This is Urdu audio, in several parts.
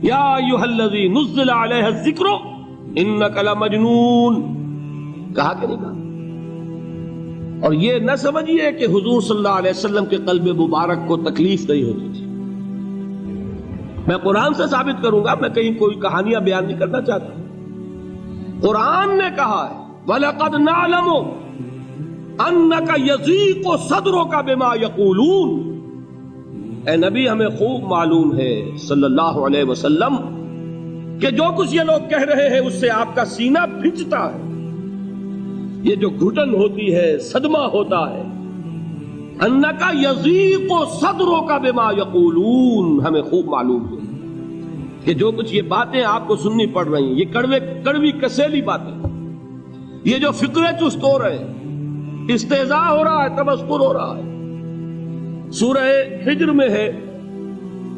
یا ایھا الذی نزل علیہ الذکر انک لمجنون، کہا کہ نہیں کہا؟ اور یہ نہ سمجھیے کہ حضور صلی اللہ علیہ وسلم کے قلب مبارک کو تکلیف نہیں ہوتی تھی. میں قرآن سے ثابت کروں گا، میں کہیں کوئی کہانیاں بیان نہیں کرنا چاہتا. قرآن نے کہا ہے وَلَقَدْ نَعْلَمُ أَنَّكَ يَضِيقُ صَدْرُكَ بِمَا يَقُولُونَ. اے نبی ہمیں خوب معلوم ہے صلی اللہ علیہ وسلم کہ جو کچھ یہ لوگ کہہ رہے ہیں اس سے آپ کا سینہ پھنچتا ہے، یہ جو گھٹن ہوتی ہے، صدمہ ہوتا ہے. انَّكَ يَضِيقُ صَدْرُكَ بِمَا يَقُولُونَ، ہمیں خوب معلوم ہے کہ جو کچھ یہ باتیں آپ کو سننی پڑ رہی ہیں، یہ کڑوی کسیلی باتیں، یہ جو فقرے چست ہو رہے ہیں، استہزاء ہو رہا ہے، تمسخر ہو رہا ہے. سورہ ہجر میں ہے،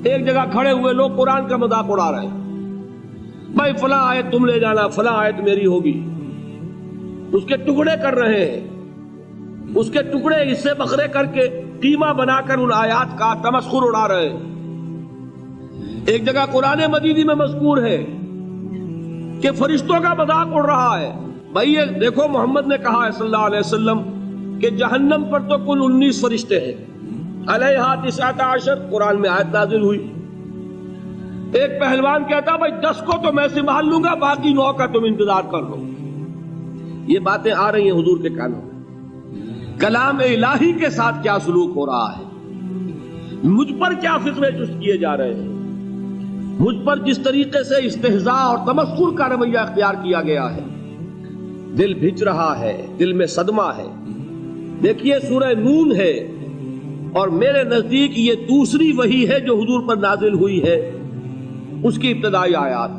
ایک جگہ کھڑے ہوئے لوگ قرآن کا مذاق اڑا رہے ہیں، بھائی فلاں آیت تم لے جانا، فلاں آیت میری ہوگی. اس کے ٹکڑے کر رہے ہیں، اس کے ٹکڑے حصے بکھرے کر کے قیمہ بنا کر ان آیات کا تمسخر اڑا رہے ہیں. ایک جگہ قرآن مجید میں مذکور ہے کہ فرشتوں کا مذاق اڑ رہا ہے. بھائی یہ دیکھو محمد نے کہا ہے صلی اللہ علیہ وسلم کہ جہنم پر تو کل 19 فرشتے ہیں، علیہا 19 قرآن میں آیت نازل ہوئی. ایک پہلوان کہتا بھائی 10 کو تو میں سنبھال لوں گا، باقی 9 کا تم انتظار کر لو. یہ باتیں آ رہی ہیں حضور کے کانوں میں. کلام الہی کے ساتھ کیا سلوک ہو رہا ہے، مجھ پر کیا فقرے چست کیے جا رہے ہیں، مجھ پر جس طریقے سے استہزاء اور تمسخر کا رویہ اختیار کیا گیا ہے. دل بھج رہا ہے، دل میں صدمہ ہے. دیکھیے سورہ نون ہے، اور میرے نزدیک یہ دوسری وحی ہے جو حضور پر نازل ہوئی ہے. اس کی ابتدائی آیات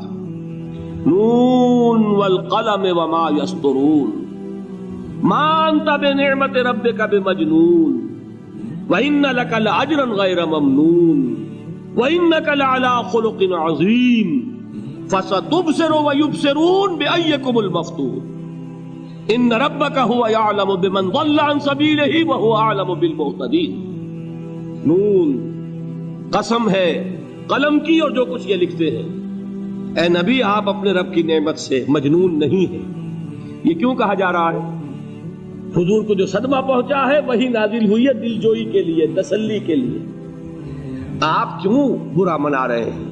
نون والقلم وما یسطرون ما انت بنعمت ربک بمجنون وان لک لاجرا غیر ممنون وانک لعلی خلق عظیم فستبصر ویبصرون بأیکم المفتون ان ربک هو یعلم بمن ضل عن سبیلہ وهو اعلم بالمہتدین. نون قسم ہے قلم کی اور جو کچھ یہ لکھتے ہیں. اے نبی آپ اپنے رب کی نعمت سے مجنون نہیں ہیں. یہ کیوں کہا جا رہا ہے؟ حضور کو جو صدمہ پہنچا ہے وہی نازل ہوئی ہے دل جوئی کے لیے، تسلی کے لیے. آپ کیوں برا منا رہے ہیں؟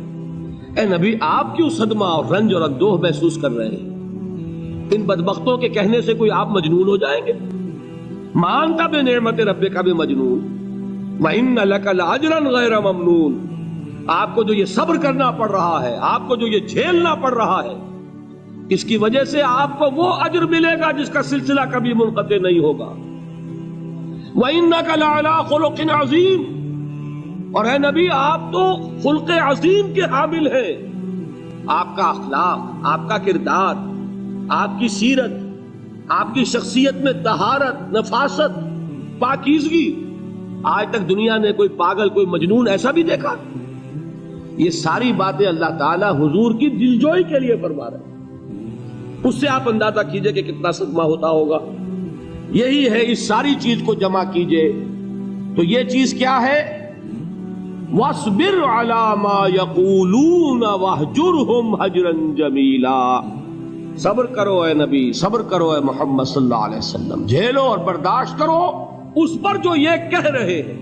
اے نبی آپ کیوں صدمہ اور رنج اور اندوہ محسوس کر رہے ہیں؟ ان بدبختوں کے کہنے سے کوئی آپ مجنون ہو جائیں گے؟ مانتا بے نعمت ربک بمجنون وَإِنَّ لَكَ لَأَجْرًا غَيْرَ مَمْنُونَ. آپ کو جو یہ صبر کرنا پڑ رہا ہے، آپ کو جو یہ جھیلنا پڑ رہا ہے، اس کی وجہ سے آپ کو وہ اجر ملے گا جس کا سلسلہ کبھی منقطع نہیں ہوگا. وَإِنَّكَ لَعَلَىٰ خُلُقٍ عَظِيمٍ. اور اے نبی آپ تو خلق عظیم کے حامل ہیں. آپ کا اخلاق، آپ کا کردار، آپ کی سیرت، آپ کی شخصیت میں طہارت، نفاست، پاکیزگی، آج تک دنیا نے کوئی پاگل، کوئی مجنون ایسا بھی دیکھا؟ یہ ساری باتیں اللہ تعالیٰ حضور کی دلجوئی کے لیے فرما رہے ہیں. اس سے آپ اندازہ کیجئے کہ کتنا صدمہ ہوتا ہوگا. یہی ہے، اس ساری چیز کو جمع کیجئے تو یہ چیز کیا ہے؟ وَاصْبِرْ عَلَىٰ مَا يَقُولُونَ وَاهْجُرْهُمْ هَجْرًا جَمِيلًا. صبر کرو اے نبی، صبر کرو اے محمد صلی اللہ علیہ وسلم، جھیلو اور برداشت کرو اس پر جو یہ کہہ رہے ہیں.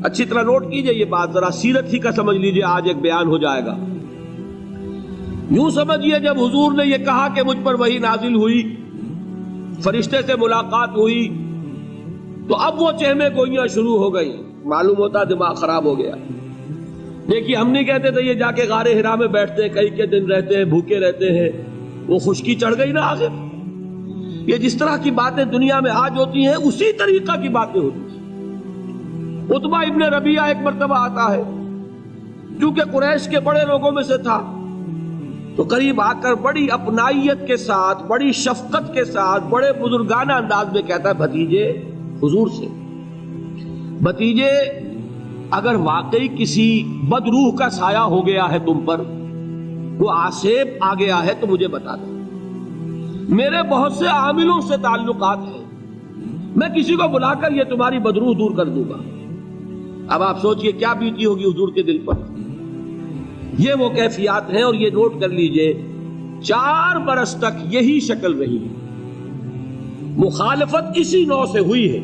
اچھی طرح نوٹ کیجئے یہ بات، ذرا سیرت ہی کا سمجھ لیجئے، آج ایک بیان ہو جائے گا. یوں سمجھیے جب حضور نے یہ کہا کہ مجھ پر وحی نازل ہوئی، فرشتے سے ملاقات ہوئی، تو اب وہ چہمے گوئیاں شروع ہو گئی. معلوم ہوتا دماغ خراب ہو گیا. دیکھیے ہم نہیں کہتے تھے یہ جا کے غار حرا میں بیٹھتے ہیں، کئی کے دن رہتے ہیں، بھوکے رہتے ہیں، وہ خشکی چڑھ گئی نا. آخر یہ جس طرح کی باتیں دنیا میں آج ہوتی ہیں اسی طریقہ کی باتیں ہوتی ہیں. عتبہ ابن ربیعہ ایک مرتبہ آتا ہے، کیونکہ قریش کے بڑے لوگوں میں سے تھا، تو قریب آ کر بڑی اپنائیت کے ساتھ، بڑی شفقت کے ساتھ، بڑے بزرگانہ انداز میں کہتا ہے بھتیجے حضور سے، بھتیجے اگر واقعی کسی بد روح کا سایہ ہو گیا ہے تم پر، وہ آسیب آ گیا ہے تو مجھے بتا دو. میرے بہت سے عاملوں سے تعلقات ہیں، میں کسی کو بلا کر یہ تمہاری بدروح دور کر دوں گا. اب آپ سوچئے کیا بیتی ہوگی حضور کے دل پر. یہ وہ کیفیات ہیں، اور یہ نوٹ کر لیجئے 4 برس تک یہی شکل رہی ہے۔ مخالفت اسی نوع سے ہوئی ہے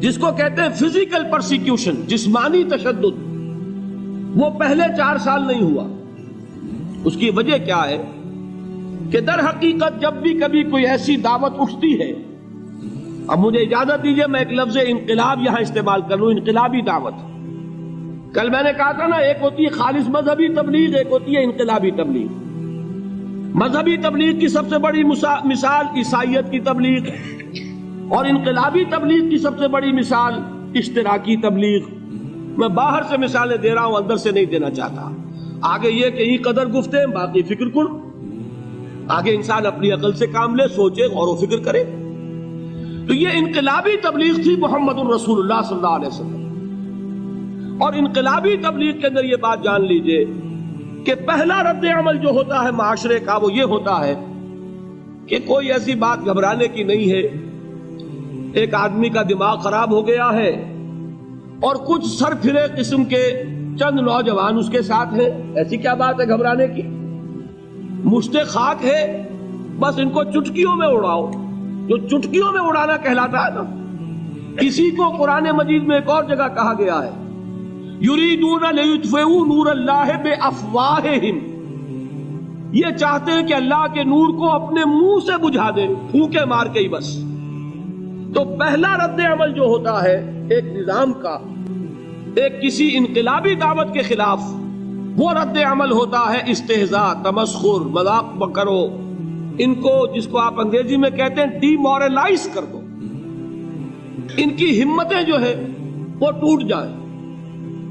جس کو کہتے ہیں فزیکل پرسیکیوشن، جسمانی تشدد، وہ پہلے 4 سال نہیں ہوا۔ اس کی وجہ کیا ہے کہ در حقیقت جب بھی کبھی کوئی ایسی دعوت اٹھتی ہے، اب مجھے اجازت دیجئے میں ایک لفظ انقلاب یہاں استعمال کر لوں، انقلابی دعوت۔ کل میں نے کہا تھا نا، ایک ہوتی ہے خالص مذہبی تبلیغ، ایک ہوتی ہے انقلابی تبلیغ۔ مذہبی تبلیغ کی سب سے بڑی مثال عیسائیت کی تبلیغ، اور انقلابی تبلیغ کی سب سے بڑی مثال اشتراکی تبلیغ۔ میں باہر سے مثالیں دے رہا ہوں، اندر سے نہیں دینا چاہتا۔ آگے یہ کہ ہی قدر گفتے باقی فکر کن، آگے انسان اپنی عقل سے کام لے، سوچے، غور و فکر کرے۔ تو یہ انقلابی تبلیغ تھی محمد الرسول اللہ صلی اللہ علیہ وسلم۔ اور انقلابی تبلیغ کے اندر یہ بات جان لیجئے کہ پہلا رد عمل جو ہوتا ہے معاشرے کا وہ یہ ہوتا ہے کہ کوئی ایسی بات گھبرانے کی نہیں ہے، ایک آدمی کا دماغ خراب ہو گیا ہے اور کچھ سر پھرے قسم کے چند نوجوان اس کے ساتھ ہیں، ایسی کیا بات ہے گھبرانے کی؟ مشت خاک ہے، بس ان کو چٹکیوں میں اڑاؤ۔ جو چٹکیوں میں اڑانا کہلاتا ہے نا، اسی کو قرآن مجید میں ایک اور جگہ کہا گیا ہے، یریدون لیطفئوا نور اللہ بافواہہم، یہ چاہتے ہیں کہ اللہ کے نور کو اپنے منہ سے بجھا دیں، پھونکے مار کے ہی بس۔ تو پہلا رد عمل جو ہوتا ہے ایک نظام کا، ایک کسی انقلابی دعوت کے خلاف، وہ رد عمل ہوتا ہے استہزاء، تمسخر، مذاق کرو، ان کو جس کو آپ انگریزی میں کہتے ہیں ڈی مورلائز کر دو، ان کی ہمتیں جو ہے وہ ٹوٹ جائیں،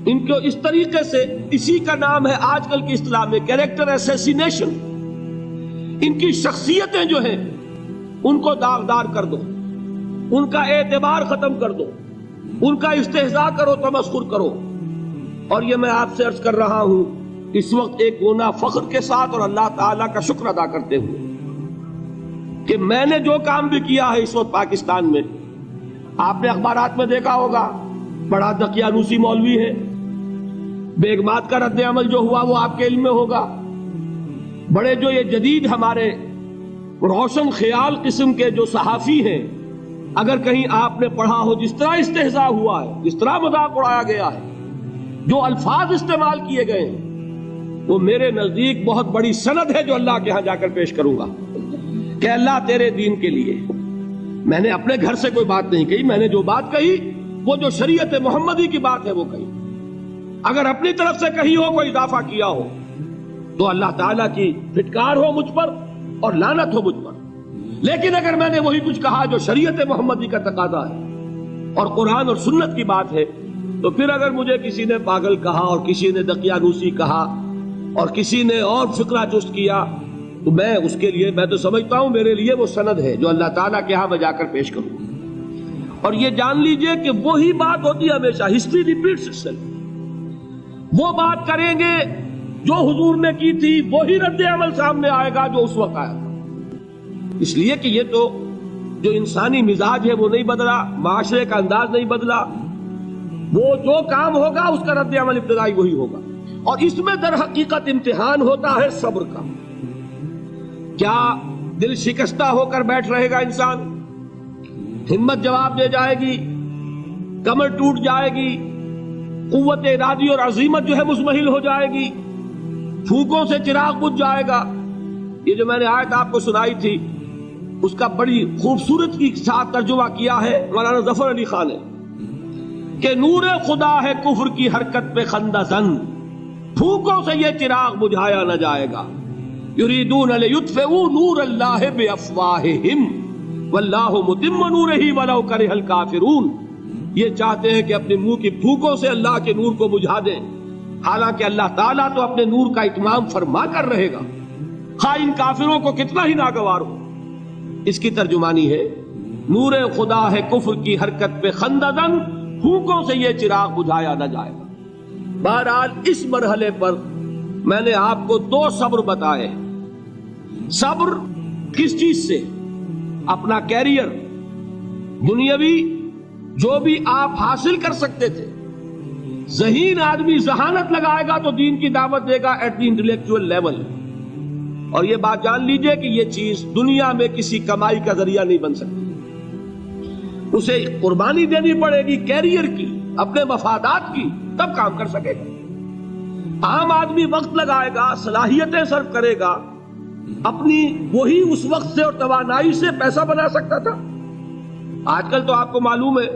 ان کو اس طریقے سے، اسی کا نام ہے آج کل کی اصطلاح میں کیریکٹر اسیسینیشن، ان کی شخصیتیں جو ہیں ان کو داغدار کر دو، ان کا اعتبار ختم کر دو، ان کا استہزاء کرو، تمسخر کرو۔ اور یہ میں آپ سے عرض کر رہا ہوں اس وقت ایک گونا فخر کے ساتھ اور اللہ تعالیٰ کا شکر ادا کرتے ہوئے کہ میں نے جو کام بھی کیا ہے اس وقت پاکستان میں، آپ نے اخبارات میں دیکھا ہوگا، بڑا دقیانوسی مولوی ہے، بیگمات کا رد عمل جو ہوا وہ آپ کے علم میں ہوگا، بڑے جو یہ جدید ہمارے روشن خیال قسم کے جو صحافی ہیں، اگر کہیں آپ نے پڑھا ہو جس طرح استہزاء ہوا ہے، جس طرح مذاق اڑایا گیا ہے، جو الفاظ استعمال کیے گئے ہیں، وہ میرے نزدیک بہت بڑی سند ہے جو اللہ کے ہاں جا کر پیش کروں گا کہ اللہ تیرے دین کے لیے۔ میں نے اپنے گھر سے کوئی بات نہیں کہی، میں نے جو بات کہی وہ جو شریعت محمدی کی بات ہے وہ کہی۔ اگر اپنی طرف سے کہی ہو، کوئی اضافہ کیا ہو، تو اللہ تعالیٰ کی پھٹکار ہو مجھ پر اور لعنت ہو مجھ پر۔ لیکن اگر میں نے وہی کچھ کہا جو شریعت محمدی کا تقاضا ہے اور قرآن اور سنت کی بات ہے، تو پھر اگر مجھے کسی نے پاگل کہا اور کسی نے دقیانوسی کہا اور کسی نے اور فقرہ جست کیا، تو میں اس کے لیے، میں تو سمجھتا ہوں میرے لیے وہ سند ہے جو اللہ تعالیٰ کے ہاں میں جا کر پیش کروں۔ اور یہ جان لیجئے کہ وہی بات ہوتی ہے ہمیشہ، ہسٹری ریپیٹس اٹسیلف۔ وہ بات کریں گے جو حضور نے کی تھی، وہی رد عمل سامنے آئے گا جو اس وقت آیا تھا۔ اس لیے کہ یہ تو جو انسانی مزاج ہے وہ نہیں بدلا، معاشرے کا انداز نہیں بدلا، وہ جو کام ہوگا اس کا رد عمل ابتدائی وہی ہوگا۔ اور اس میں در حقیقت امتحان ہوتا ہے صبر کا۔ کیا دل شکستہ ہو کر بیٹھ رہے گا انسان؟ ہمت جواب دے جائے گی، کمر ٹوٹ جائے گی، قوت ارادی اور عزیمت جو ہے مزمحل ہو جائے گی، پھونکوں سے چراغ بجھ جائے گا۔ یہ جو میں نے آیت آپ کو سنائی تھی، اس کا بڑی خوبصورت کے ساتھ ترجمہ کیا ہے مولانا ظفر علی خان نے کہ نور خدا ہے کفر کی حرکت پہ خندہ زن، پھونکوں سے یہ چراغ بجھایا نہ جائے گا۔ یریدون لیطفئوا نور اللہ بافواہہم واللہ متم نورہ ولو کرہ الکافرون، یہ چاہتے ہیں کہ اپنے منہ کی پھونکوں سے اللہ کے نور کو بجھا دیں، حالانکہ اللہ تعالیٰ تو اپنے نور کا اتمام فرما کر رہے گا، خواہ ان کافروں کو کتنا ہی ناگوار ہو۔ اس کی ترجمانی ہے نور خدا ہے کفر کی حرکت پہ خندہ زن، پھونکوں سے یہ چراغ بجھایا نہ جائے گا۔ بہرحال اس مرحلے پر میں نے آپ کو 2 صبر بتائے۔ صبر کس چیز سے؟ اپنا کیریئر دنیاوی جو بھی آپ حاصل کر سکتے تھے، ذہین آدمی ذہانت لگائے گا تو دین کی دعوت دے گا ایٹ دی انٹلیکچوئل لیول. اور یہ بات جان لیجئے کہ یہ چیز دنیا میں کسی کمائی کا ذریعہ نہیں بن سکتی. اسے قربانی دینی پڑے گی کیریئر کی، اپنے مفادات کی، تب کام کر سکے گا. عام آدمی وقت لگائے گا، صلاحیتیں صرف کرے گا، اپنی وہی اس وقت سے اور توانائی سے پیسہ بنا سکتا تھا. آج کل تو آپ کو معلوم ہے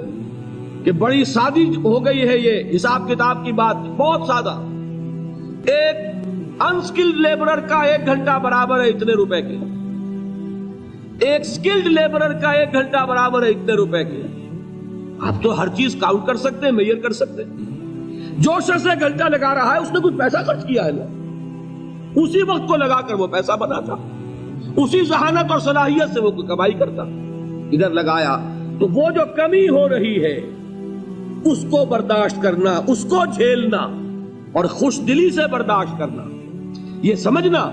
کہ بڑی سادی ہو گئی ہے یہ حساب کتاب کی بات، بہت سادہ. ایک انسکلڈ لیبرر کا 1 گھنٹہ برابر ہے اتنے روپے کے، ایک سکلڈ لیبرر کا 1 گھنٹہ برابر ہے اتنے روپے کے. آپ تو ہر چیز کاؤنٹ کر سکتے ہیں، میئر کر سکتے ہیں. جو شخص 1 گھنٹہ لگا رہا ہے اس نے کچھ پیسہ خرچ کیا ہے نا، اسی وقت کو لگا کر وہ پیسہ بناتا، اسی ذہانت اور صلاحیت سے وہ کمائی کرتا. ادھر لگایا تو وہ جو کمی ہو رہی ہے اس کو برداشت کرنا، اس کو جھیلنا اور خوش دلی سے برداشت کرنا، یہ سمجھنا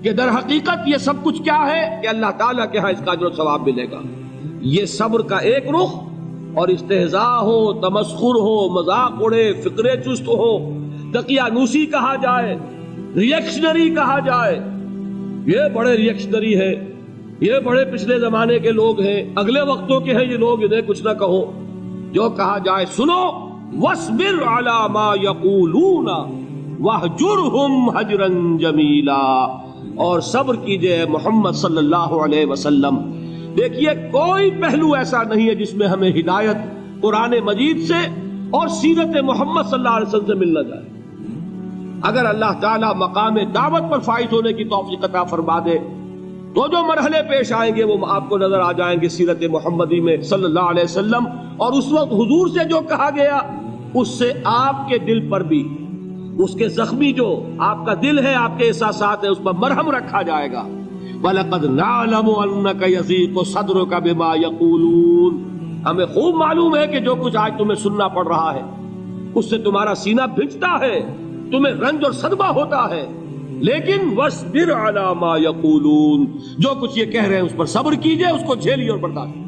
کہ در حقیقت یہ سب کچھ کیا ہے کہ اللہ تعالیٰ کے ہاں اس کا اجر و ثواب ملے گا. یہ صبر کا ایک رخ، اور استہزاء ہو، تمسخر ہو، مذاق اڑے، فکرے چست ہو، دقیانوسی کہا جائے، ریئیکشنری کہا جائے، یہ بڑے ریئیکشنری ہے، یہ بڑے پچھلے زمانے کے لوگ ہیں، اگلے وقتوں کے ہیں یہ لوگ، انہیں کچھ نہ کہو. جو کہا جائے سنو. وَاصْبِرْ عَلَى مَا يَقُولُونَ وَاهْجُرْهُمْ هَجْرًا جَمِيلًا. اور صبر کیجئے محمد صلی اللہ علیہ وسلم. دیکھیے کوئی پہلو ایسا نہیں ہے جس میں ہمیں ہدایت قرآن مجید سے اور سیرت محمد صلی اللہ علیہ وسلم سے مل نہ جائے. اگر اللہ تعالیٰ مقام دعوت پر فائز ہونے کی توفیق عطا فرما دے تو جو مرحلے پیش آئیں گے وہ آپ کو نظر آ جائیں گے سیرت محمدی میں صلی اللہ علیہ وسلم. اور اس وقت حضور سے جو کہا گیا اس سے آپ کے دل پر بھی، اس کے زخمی جو آپ کا دل ہے، آپ کے احساسات ہیں، اس پر مرہم رکھا جائے گا. وَلَقَدْ نَعْلَمُ أَنَّكَ يَضِيقُ صَدْرُكَ بِمَا يَقُولُونَ. ہمیں خوب معلوم ہے کہ جو کچھ آج تمہیں سننا پڑ رہا ہے اس سے تمہارا سینہ بھجتا ہے، تمہیں رنج اور صدمہ ہوتا ہے. لیکن وَاصْبِرْ عَلَى مَا يَقُولُونَ، جو کچھ یہ کہہ رہے ہیں اس پر صبر کیجئے، اس کو جھیلیے اور برداشت.